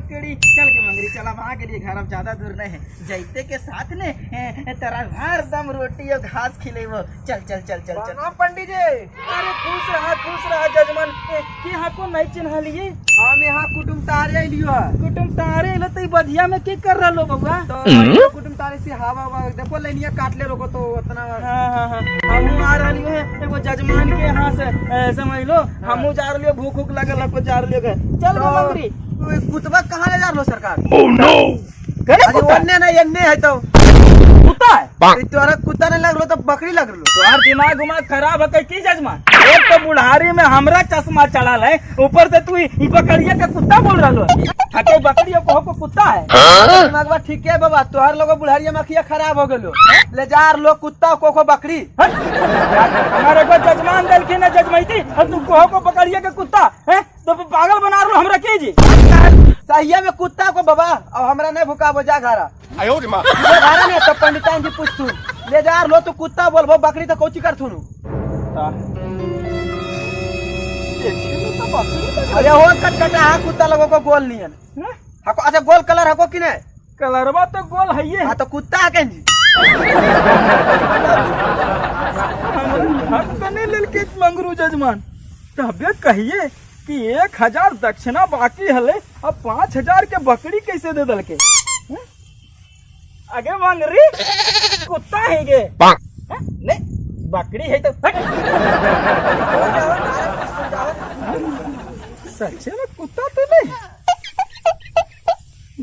बकरी चल के मंगरी चला वहाँ के लिए घर अब ज्यादा दूर नहीं है जैते के साथ ने तेरा हर दम रोटी और घास खिले वो चल चल चल चल चल पंडित जी। अरे खुश रहा जजमान कि यहाँ को नहीं चिन्ह लिए हम यहाँ कुटुम तारे लियो कुटुम तारे लो तो बधिया में की कर रहा लो बउआ तो कुटुम तारे से हवा देखो लेनिया काट ले रोको तो उतना। हाँ हम आ रही है एगो जजमान के यहाँ से समझ लो हम जा रही भूख उख लगल है जा रही चल तो मंगरी कुतबा कहाँ ले जा रहे हो सरकार? कुत्ता नहीं एन्ने है तो है तोरा कुत्ता नहीं लग लो तो बकरी लग लो। तुम्हार दिमाग उमाग खराब है की जजमान एक तो बुढ़ारी में हमरा चश्मा चढ़ा है ऊपर से तू ई बकरिया का कुत्ता बोल रहा है बकरिया को कुत्ता है दिमाग ठीक है बाबा तोहर लोग बुढ़ारिया में अखिया खराब हो गलो ले जा लोग कुत्ता को बकरी हमारे को जजमान दिल ना जजमैती तू को बकरिया का कुत्ता है तो पागल बना लो हमरा के जी सहिया में कुत्ता को बाबा और हमरा नहीं भूखा वो जा घरा घरा नहीं तो पंडितान जी पूछ तू ले जा लो तू कुत्ता बोलबो बकरी तो कोची कर थुनु अरे हो कटकटा हाँ कुत्ता लोगों को गोल नहीं है अच्छा गोल कलर हको कि नहीं? कलरवा तो गोल है हाँ तो कुत्ता है कहीं जी मंगरू जजमान तबियत कहिए कि 1000 दक्षिणा बाकी हले अब 5000 के बकरी कैसे दे दल के आगे मंगरी कुत्ता है गे नहीं बकरी है तो सच्चे में कुत्ता तो नहीं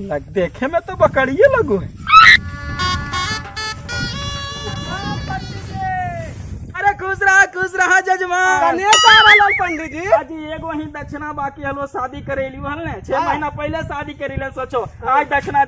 लग देखे में तो बकरिए लगो है खुश रहा जजमान पंडित जी आज एगो ही दक्षिणा बाकी हलो शादी करेली हल ने 6 महीना पहले शादी करेले सोचो आज दक्षिणा